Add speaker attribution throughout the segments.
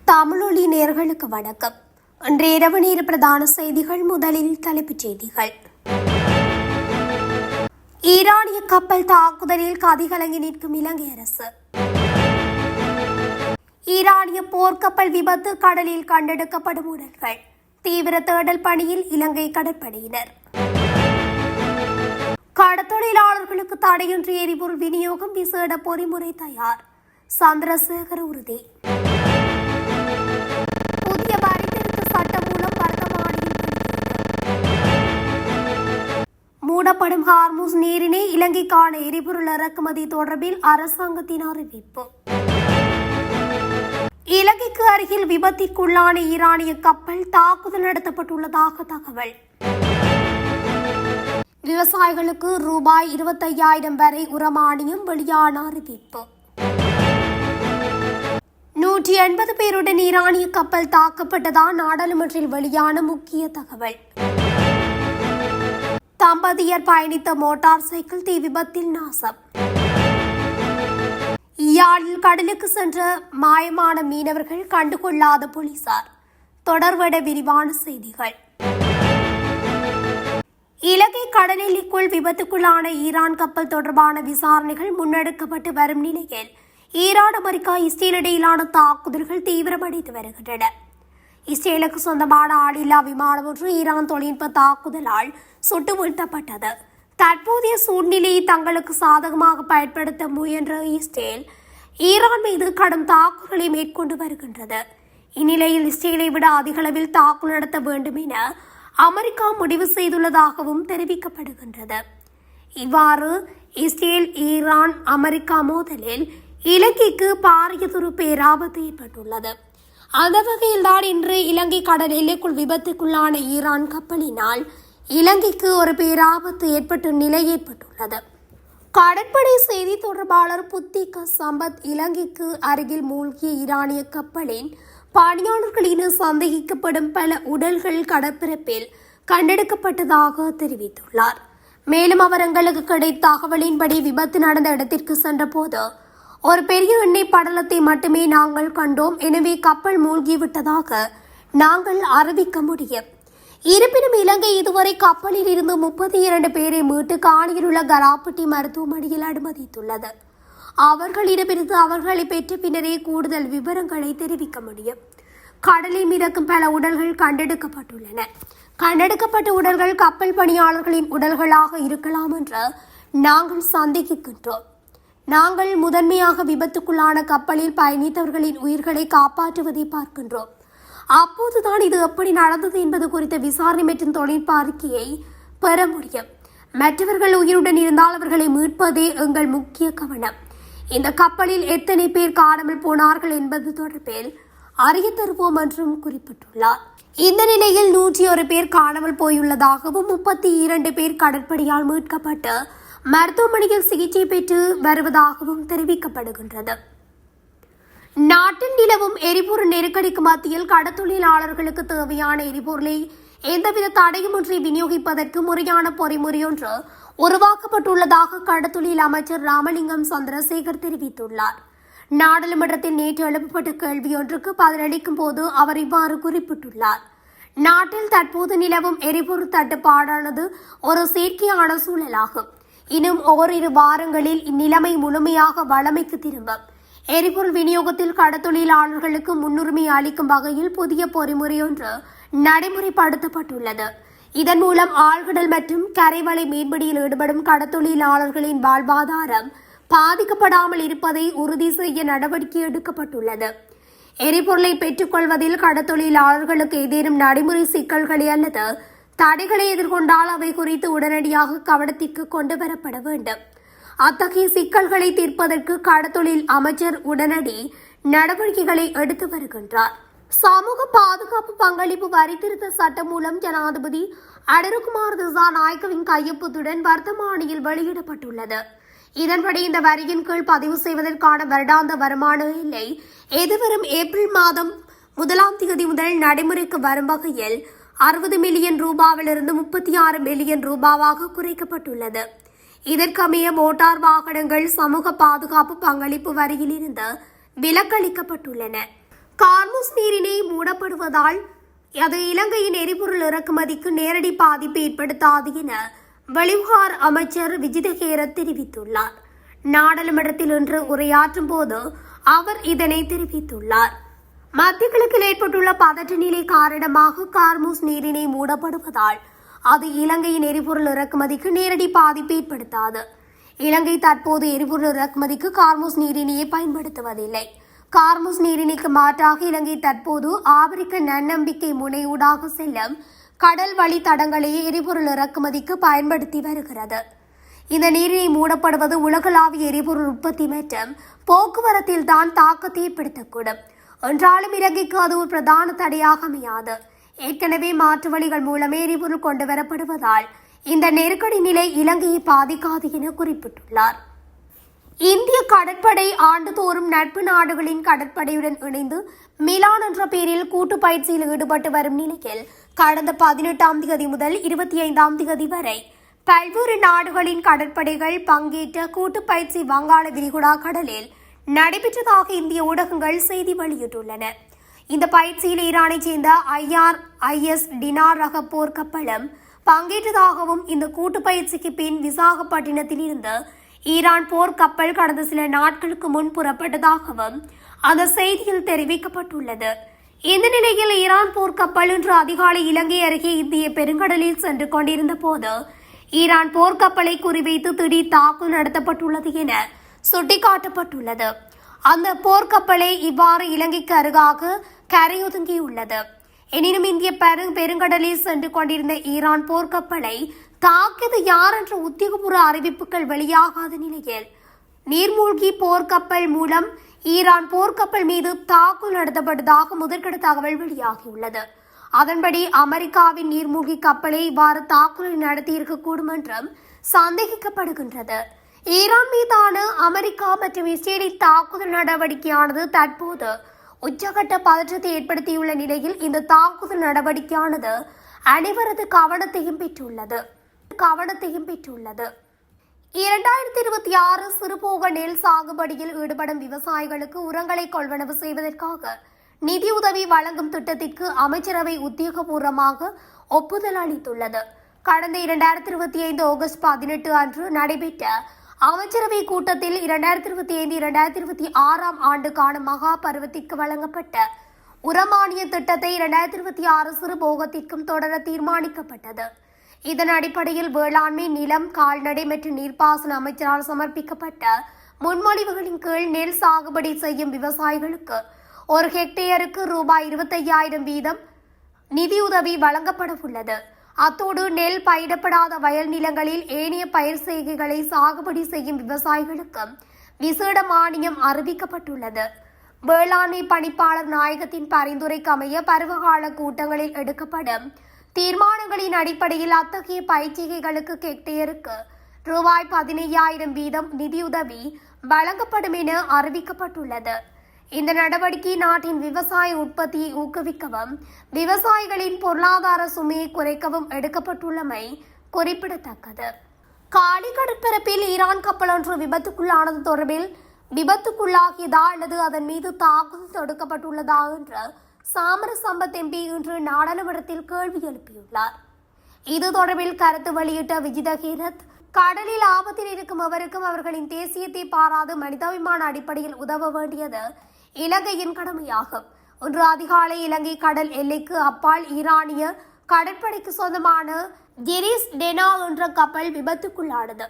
Speaker 1: தமிழொலி நேயர்களுக்கு வணக்கம். இன்றைய இரவு நேர பிரதான செய்திகள். முதலில் தலைப்புச் செய்திகள். ஈரானிய கப்பல் தாக்குதலில் கதிகலங்கி நிற்கும் இலங்கை அரசு. ஈரானிய போர்க்கப்பல் விபத்து, கடலில் கண்டெடுக்கப்படும் உடல்கள். தீவிர தேடல் பணியில் இலங்கை கடற்படையினர். கடத்தொழிலாளர்களுக்கு தடையின்றி எரிபொருள் விநியோகம், விசேட பொறிமுறை தயார். சந்திரசேகர் உறுதி. புதிய வரி திருத்த சட்டம் மூலம் வர்த்தமானியில் மூடப்படும் ஹார்முஸ் நீரினை இலங்கைக்கான எரிபொருள் இறக்குமதி தொடர்பில் அரசாங்கத்தின் அறிவிப்பு. இலங்கைக்கு அருகில் விபத்திற்குள்ளான ஈரானிய கப்பல், தாக்குதல் நடத்தப்பட்டுள்ளதாக தகவல். விவசாயிகளுக்கு ரூபாய் 25,000 வரை உரமானியம் வெளியான அறிவிப்பு. 180 பேருடன் ஈரானிய கப்பல் தாக்கப்பட்டதால் நாடாளுமன்றில் வெளியான முக்கிய தகவல். தம்பதியர் பயணித்த மோட்டார் சைக்கிள் தீ விபத்தில் நாசம். யாழில் கடலுக்கு சென்ற மாயமான மீனவர்கள் கண்டுகொள்ளாத போலீசார். தொடர்பட விரிவான செய்திகள். இலங்கை கடல் எல்லைக்குள் விபத்துக்குள்ளான ஈரான் கப்பல் தொடர்பான விசாரணைகள் முன்னெடுக்கப்பட்டு வரும் நிலையில் ஈரான், அமெரிக்கா, இஸ்ரேல் இடையிலான தாக்குதல்கள் தீவிரமடைந்து வருகின்றன. இஸ்ரேலுக்கு சொந்தமான ஆளில்லா விமானம் ஒன்று ஈரான் தொழில்நுட்ப தாக்குதலால் சுட்டு வீழ்த்தப்பட்டது. தற்போதைய சூழ்நிலையை தங்களுக்கு சாதகமாக பயன்படுத்த முயன்ற இஸ்ரேல் ஈரான் மீது கடும் தாக்குதலை மேற்கொண்டு வருகின்றது. இந்நிலையில் இஸ்ரேலை விட அதிகளவில் தாக்குதல் நடத்த வேண்டும் என அமெரிக்கா முடிவு செய்துள்ளதாகவும் தெரிவிக்கப்படுகின்றது. இவ்வாறு இஸ்ரேல், ஈரான், அமெரிக்கா மோதலில் இலங்கைக்கு பாரியதொரு பேராபத்து ஏற்பட்டுள்ளது. அந்த வகையில்தான் இன்று இலங்கை கடல் எல்லைக்குள் விபத்துக்குள்ளான ஈரான் கப்பலினால் இலங்கைக்கு ஒரு பேராபத்து ஏற்பட்ட நிலை ஏற்பட்டுள்ளது. கடற்படை செய்தி தொடர்பாளர் புத்திக சம்பத் இலங்கைக்கு அருகில் மூழ்கிய ஈரானிய கப்பலின் பணியாளர்களின் சந்தேகிக்கப்படும் பல உடல்கள் கடற்பரப்பில் கண்டெடுக்கப்பட்டதாக தெரிவித்துள்ளார். மேலும் அவர் எங்களுக்கு கிடைத்த தகவலின்படி விபத்து நடந்த இடத்திற்கு சென்ற போது ஒரு பெரிய எண்ணெய் படலத்தை மட்டுமே நாங்கள் கண்டோம். எனவே கப்பல் மூழ்கிவிட்டதாக நாங்கள் அறிவிக்க முடியும். இருப்பினும் இலங்கை இதுவரை கப்பலில் இருந்து 32 பேரை மீட்டு காணியில் உள்ள கராப்பட்டி மருத்துவமனையில் அனுமதித்துள்ளது. அவர்களிடமிருந்து அவர்களை பெற்ற பின்னரே கூடுதல் விவரங்களை தெரிவிக்க முடியும். கடலில் மிதக்கும் பல உடல்கள் கண்டெடுக்கப்பட்டுள்ளன. கண்டெடுக்கப்பட்ட உடல்கள் கப்பல் பணியாளர்களின் உடல்களாக இருக்கலாம் என்று நாங்கள் சந்தேகிக்கின்றோம். நாங்கள் முதன்மையாக விபத்துக்குள்ளான கப்பலில் பயணித்தவர்களின் உயிர்களை காப்பாற்றுவதை பார்க்கின்றோம். அப்போதுதான் இது எப்படி நடந்தது என்பது குறித்த விசாரணை மற்றும் தொழில்நுட்ப அறிக்கையை பெற முடியும். மற்றவர்கள் உயிருடன் இருந்தால் அவர்களை மீட்பதே எங்கள் முக்கிய கவனம். இந்த கப்பலில் எத்தனை பேர் காணாமல் போனார்கள் என்பது தொடர்பில் அறிய தருவோம் என்றும் குறிப்பிட்டுள்ளார். இந்த நிலையில் 101 பேர் காணாமல் போயுள்ளதாகவும் 32 பேர் கடற்படையால் மீட்கப்பட்டு மருத்துவமனையில் சிகிச்சை பெற்று வருவதாகவும் தெரிவிக்கப்படுகின்றது. நாட்டில் நிலவும் எரிபொருள் நெருக்கடிக்கு மத்தியில் கடத்தொழிலாளர்களுக்கு தேவையான எரிபொருளை எந்தவித தடையுமின்றி விநியோகிப்பதற்கு முறையான பொறிமுறையொன்று உருவாக்கப்பட்டுள்ளதாக கடத்தொழில் அமைச்சர் ராமலிங்கம் சந்திரசேகர் தெரிவித்துள்ளார். நாடாளுமன்றத்தில் நேற்று எழுப்பப்பட்ட கேள்வியொன்றுக்கு பதிலளிக்கும் போது அவர் இவ்வாறு குறிப்பிட்டுள்ளார். நாட்டில் தற்போது நிலவும் எரிபொருள் தட்டுப்பாடானது ஒரு செயற்கையான சூழலாகும். இன்னும் ஓரிரு வாரங்களில் இந்நிலைமை முழுமையாக வழமைக்கு திரும்பும். எரிபொருள் விநியோகத்தில் கடத்தொழிலாளர்களுக்கு முன்னுரிமை அளிக்கும் வகையில் புதிய பொறிமுறையொன்று நடைமுறைப்படுத்தப்பட்டுள்ளது. இதன் மூலம் ஆழ்கடல் மற்றும் கரைவளை மீன்பிடியில் ஈடுபடும் கடத்தொழிலாளர்களின் வாழ்வாதாரம் பாதிக்கப்படாமல் இருப்பதை உறுதி செய்ய நடவடிக்கை எடுக்கப்பட்டுள்ளது. எரிபொருளை பெற்றுக்கொள்வதில் கடத்தொழிலாளர்களுக்கு ஏதேனும் நடைமுறை சிக்கல்களை அல்லது தடைகளை எதிர்கொண்டால் அவை குறித்து உடனடியாக கவனத்திற்கு கொண்டு வரப்பட வேண்டும். அத்தகைய சிக்கல்களை தீர்ப்பதற்கு கடத்தொழில் அமைச்சர் உடனடி நடவடிக்கைகளை எடுத்து வருகின்றார். சமூக பாதுகாப்பு பங்களிப்பு வரி திருத்த சட்டம் மூலம் ஜனாதிபதி அனுரகுமார் திசாநாயக்கவின் கையொப்பத்துடன் வர்த்தமானியில் வெளியிடப்பட்டுள்ளது. இதன்படி இந்த வரியின் கீழ் பதிவு செய்வதற்கான வருடாந்த வருமான எல்லை எதிர்வரும் ஏப்ரல் மாதம் 1ஆம் தேதி முதல் நடைமுறைக்கு வரும் வகையில் 60 மில்லியன் ரூபாவிலிருந்து 36 மில்லியன் ரூபாவாக குறைக்கப்பட்டுள்ளது. இதற்கமைய மோட்டார் வாகனங்கள் சமூக பாதுகாப்பு பங்களிப்பு வரியில் இருந்து விலக்களிக்கப்பட்டுள்ளன. கார்மு கார்முஸ் நீரிணை மூடப்படுவதால் அது இலங்கையின் எரிபொருள் இறக்குமதிக்கு நேரடி பாதிப்பை ஏற்படுத்தாது என வெளிவிவகார அமைச்சர் விஜிதஹேர தெரிவித்துள்ளார். நாடாளுமன்றத்தில் இன்று உரையாற்றும் போது அவர் இதனை தெரிவித்துள்ளார். மத்திய கிழக்கில் ஏற்பட்டுள்ள பதற்ற நிலை காரணமாக கார்முஸ் நீரிணை மூடப்படுவதால் அது இலங்கையின் எரிபொருள் இறக்குமதிக்கு நேரடி பாதிப்பை ஏற்படுத்தாது. இலங்கை தற்போது எரிபொருள் இறக்குமதிக்கு கார்முஸ் நீரிணையை பயன்படுத்துவதில்லை. கார்முஸ் நீரிணைக்கு மாற்றாக இலங்கை தற்போது ஆப்பிரிக்க நன்னம்பிக்கை முனையூடாக செல்லும் கடல் வழி தடங்களையே எரிபொருள் இறக்குமதிக்கு பயன்படுத்தி வருகிறது. இந்த நீரிணை மூடப்படுவது உலகளாவிய எரிபொருள் உற்பத்தி மற்றும் போக்குவரத்தில் தான் தாக்கத்தை ஏற்படுத்தக்கூடும். என்றாலும் இலங்கைக்கு அது ஒரு பிரதான தடையாக அமையாது. ஏற்கனவே மாற்று வழிகள் மூலமே எரிபொருள் கொண்டு வரப்படுவதால் இந்த நெருக்கடி நிலை இலங்கையை பாதிக்காது என குறிப்பிட்டுள்ளார். இந்திய கடற்படை ஆண்டுதோறும் நட்பு நாடுகளின் கடற்படையுடன் இணைந்து மிலான் என்ற பெயரில் கூட்டு பயிற்சியில் ஈடுபட்டு வரும் நிலையில் கடந்த 18ஆம் தேதி முதல் 25ஆம் தேதி வரை பல்வேறு நாடுகளின் கடற்படைகள் பங்கேற்ற கூட்டு பயிற்சி வங்காள விரிகுடா கடலில் நடைபெற்றதாக இந்திய ஊடகங்கள் செய்தி வெளியிட்டுள்ளன. இந்த பயிற்சியில் ஈரானைச் சேர்ந்த IRIS டினார் ரக போர்க்கப்பலும் பங்கேற்றதாகவும் இந்த கூட்டு பயிற்சிக்கு பின் விசாகப்பட்டினத்தில் இருந்து ஈரான் போர்க்கப்பல் கடந்த சில நாட்களுக்கு முன் புறப்பட்டதாகவும் அந்த செய்தியில் தெரிவிக்கப்பட்டுள்ளது. இந்த நிலையில் ஈரான் போர்க்கப்பல் இன்று அதிகாலை இலங்கை அருகே இந்திய பெருங்கடலில் சென்று கொண்டிருந்த போது ஈரான் போர்க்கப்பலை குறிவைத்து திடீர் தாக்குதல் நடத்தப்பட்டுள்ளது என சுட்டிக்காட்டப்பட்டுள்ளது. அந்த போர்க்கப்பலை இவ்வாறு இலங்கைக்கு அருகாக கரையொதுங்கியுள்ளது. எனினும் இந்திய பெருங்கடலில் சென்று கொண்டிருந்த ஈரான் போர்க்கப்பலை தாக்கியது யார் என்ற உத்தியோகபூர்வ அறிவிப்புகள் வெளியாகாத நிலையில் நீர்மூழ்கி போர்க்கப்பல் மூலம் ஈரான் போர்க்கப்பல் மீது தாக்குதல் நடத்தப்பட்டதாக முதற்கட்ட தகவல் வெளியாகியுள்ளது. அதன்படி அமெரிக்காவின் நீர்மூழ்கி கப்பலை இவ்வாறு தாக்குதல் நடத்தியிருக்கக்கூடும் என்றும் சந்தேகிக்கப்படுகின்றது. ஈரான் மீதான அமெரிக்கா மற்றும் இஸ்ரேலின் தாக்குதல் நடவடிக்கையானது தற்போது உச்சகட்ட பதற்றத்தை ஏற்படுத்தியுள்ள நிலையில் இந்த தாக்குதல் நடவடிக்கையானது அனைவரது கவனத்தையும் பெற்றுள்ளது. 2026 சிறுபோக நெல் சாகுபடியில் ஈடுபடும் விவசாயிகளுக்கு உரங்களை கொள்வனவு செய்வதற்காக நிதியுதவி வழங்கும் திட்டத்திற்கு அமைச்சரவை உத்தியோகபூர்வமாக ஒப்புதல் அளித்துள்ளது. கடந்த 2025 ஆகஸ்ட் 18 அன்று நடைபெற்ற அமைச்சரவை கூட்டத்தில் 2025-2026 ஆண்டுக்கான மகா பருவத்திற்கு வழங்கப்பட்ட உரமானிய திட்டத்தை 2026 சிறுபோகத்திற்கும் தொடர தீர்மானிக்கப்பட்டது. இதன் அடிப்படையில் வேளாண்மை, நிலம், கால்நடை மற்றும் நீர்ப்பாசன அமைச்சரால் சமர்ப்பிக்கப்பட்ட முன்மொழிவுகளின் கீழ் நெல் சாகுபடி செய்யும் விவசாயிகளுக்கு ஒரு ஹெக்டேருக்கு ரூபாய் 25,000 வீதம் நிதியுதவி வழங்கப்பட உள்ளது. அத்தோடு நெல் பயிரிடப்படாத வயல் நிலங்களில் ஏனைய பயிர் செய்கைகளை சாகுபடி செய்யும் விவசாயிகளுக்கு விசேட மானியம் அறிவிக்கப்பட்டுள்ளது. வேளாண்மை பணிப்பாளர் நாயகத்தின் பரிந்துரைக்கு அமைய பருவகால கூட்டங்களில் எடுக்கப்படும் தீர்மானங்களின் அடிப்படையில் அத்தகைய பயிர்ச்செய்கைகளுக்கு ஹெக்டேருக்கு ரூபாய் 15,000 வீதம் நிதியுதவி வழங்கப்படும் என அறிவிக்கப்பட்டுள்ளது. இந்த நடவடிக்கை நாட்டின் விவசாய உற்பத்தியை ஊக்குவிக்கவும் விவசாயிகளின் பொருளாதார சுமையை குறைக்கவும் எடுக்கப்பட்டுள்ளமை குறிப்பிடத்தக்கது. காலி கடற்பரப்பில் ஈரான் கப்பல் ஒன்று விபத்துக்குள்ளானது தொடர்பில் விபத்துக்குள்ளாகியதா அல்லது அதன் மீது தாக்குதல் தொடுக்கப்பட்டுள்ளதா என்று சாமர சம்பத் MP இன்று நாடாளுமன்றத்தில் கேள்வி எழுப்பியுள்ளார். இது தொடர்பில் கருத்து வெளியிட்ட விஜிதஹேரத், கடலில் ஆபத்தில் இருக்கும் எவருக்கும் அவர்களின் தேசியத்தை பாராது மனிதாபிமான அடிப்படையில் உதவ வேண்டியது இலங்கையின் கடமையாகும். இன்று அதிகாலை இலங்கை கடல் எல்லைக்கு அப்பால் ஈரானிய கடற்படைக்கு சொந்தமான கிரிஸ் டெனால் என்ற கப்பல் விபத்துக்குள்ளானது.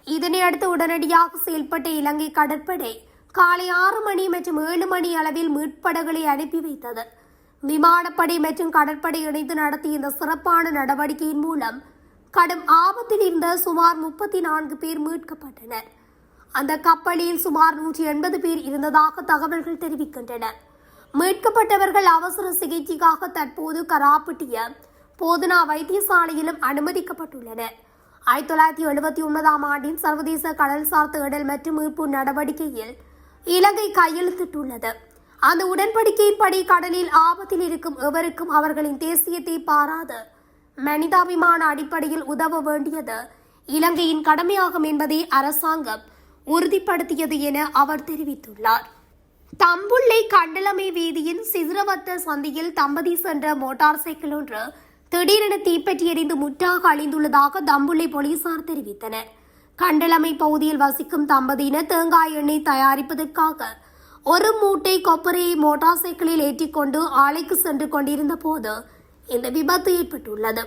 Speaker 1: இதனையடுத்து உடனடியாக செயல்பட்ட இலங்கை கடற்படை காலை 6 மணி மற்றும் 7 மணி அளவில் மீட்படகுகளை அனுப்பி வைத்தது. விமானப்படை மற்றும் கடற்படை இணைந்து நடத்திய இந்த சிறப்பான நடவடிக்கையின் மூலம் கடும் ஆபத்தில் இருந்த சுமார் 34 பேர் மீட்கப்பட்டனர். அந்த கப்பலில் சுமார் 180 பேர் இருந்ததாக தகவல்கள் தெரிவிக்கின்றன. மீட்கப்பட்டவர்கள் அவசர சிகிச்சைக்காக தற்போது கராப்பட்டிய போதனா வைத்தியசாலையிலும் அனுமதிக்கப்பட்டுள்ளனர். 1979ஆம் ஆண்டின் சர்வதேச கடல்சார் தேடல் மற்றும் மீட்பு நடவடிக்கையில் இலங்கை கையெழுத்திட்டுள்ளது. அந்த உடன்படிக்கையின்படி கடலில் ஆபத்தில் இருக்கும் எவருக்கும் அவர்களின் தேசியத்தை பாராது மனிதாபிமான அடிப்படையில் உதவ வேண்டியது இலங்கையின் கடமையாகும் என்பதை அரசாங்கம் உறுதிப்படுத்தியது என அவர் தெரிவித்துள்ளார். தம்புள்ளை கண்டலமை வீதியின் சிசுரவத்த சந்தியில் தம்பதி சென்ற மோட்டார் சைக்கிள் ஒன்று திடீரென தீப்பற்றி எரிந்து முற்றாக அழிந்துள்ளதாக தம்புள்ளை போலீசார் தெரிவித்தனர். கண்டலமை பகுதியில் வசிக்கும் தம்பதியினர் தேங்காய் எண்ணெய் தயாரிப்பதற்காக ஒரு மூட்டை கொப்பரையை மோட்டார் சைக்கிளில் ஏற்றிக்கொண்டு ஆலைக்கு சென்று கொண்டிருந்த போது இந்த விபத்து ஏற்பட்டுள்ளது.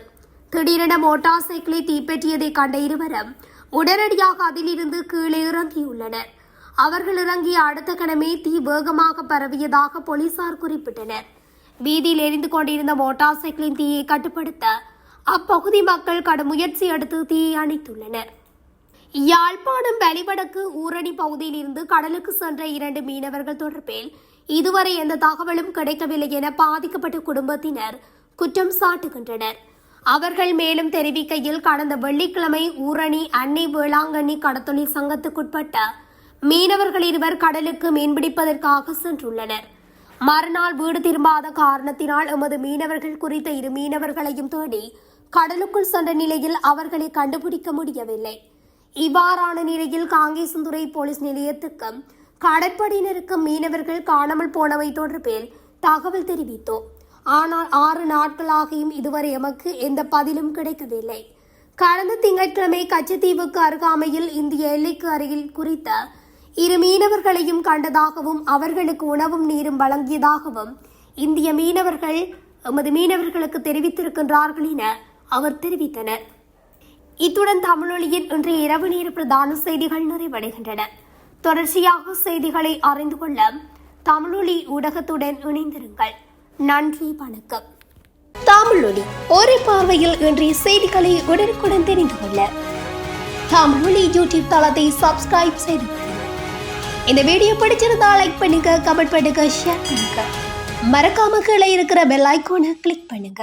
Speaker 1: திடீரென மோட்டார் சைக்கிளை தீப்பற்றியதை கண்ட இருவரும் உடனடியாக அதிலிருந்து கீழே இறங்கியுள்ளனர். அவர்கள் இறங்கிய அடுத்த கணமே தீ வேகமாக பரவியதாக போலீசார் குறிப்பிட்டனர். வீதியில் எரிந்து கொண்டிருந்த மோட்டார் சைக்கிளின் தீயை கட்டுப்படுத்த அப்பகுதி மக்கள் கடும் முயற்சி எடுத்து தீயை அணைத்துள்ளனர். யாழ்ப்பாணம் வெளிவடக்கு ஊரணி பகுதியில் இருந்து கடலுக்கு சென்ற 2 மீனவர்கள் தொடர்பில் இதுவரை எந்த தகவலும் கிடைக்கவில்லை என பாதிக்கப்பட்ட குடும்பத்தினர் குற்றம் சாட்டுகின்றனர். அவர்கள் மேலும் தெரிவிக்கையில், கடந்த வெள்ளிக்கிழமை ஊரணி அன்னை வேளாங்கண்ணி கடத்தொழில் சங்கத்துக்குட்பட்ட மீனவர்கள் 2 கடலுக்கு மீன்பிடிப்பதற்காக சென்றுள்ளனர். மறுநாள் வீடு திரும்பாத காரணத்தினால் எமது மீனவர்கள் குறித்த 2 மீனவர்களையும் தேடி கடலுக்குள் சென்ற நிலையில் அவர்களை கண்டுபிடிக்க முடியவில்லை. இவ்வாறான நிலையில் காங்கேசன்துறை போலீஸ் நிலையத்துக்கும் கடற்படையினருக்கும் மீனவர்கள் காணாமல் போனவை தொடர்பில் தகவல் தெரிவித்தோம். ஆனால் 6 நாட்களாகியும் இதுவரை எமக்கு எந்த பதிலும் கிடைக்கவில்லை. கடந்த திங்கட்கிழமை கச்சத்தீவுக்கு அருகாமையில் இந்திய எல்லைக்கு அருகில் குறித்த 2 மீனவர்களையும் கண்டதாகவும் அவர்களுக்கு உணவும் நீரும் வழங்கியதாகவும் இந்திய மீனவர்கள் எமது மீனவர்களுக்கு தெரிவித்திருக்கின்றார்கள் என அவர் தெரிவித்தனர். இத்துடன் தமிழொலியின் இன்றைய இரவு நேர பிரதான செய்திகள் நிறைவடைகின்றன. தொடர்ச்சியாக செய்திகளை அறிந்து கொள்ள தமிழொலி ஊடகத்துடன் இணைந்திருங்கள். நன்றி, வணக்கம். தமிழொலி ஒரே பார்வையில் இன்றைய செய்திகளை உடனுக்குடன் தெரிந்து கொள்ள தமிழொலி யூடியூப் தளத்தை சப்ஸ்கிரைப் செய்து இந்த வீடியோ பிடிச்சிருந்தா லைக் பண்ணுங்க, கமெண்ட் பண்ணுங்க, ஷேர் பண்ணுங்க. மறக்காம கீழே இருக்கிற பெல் ஐகானை கிளிக் பண்ணுங்க.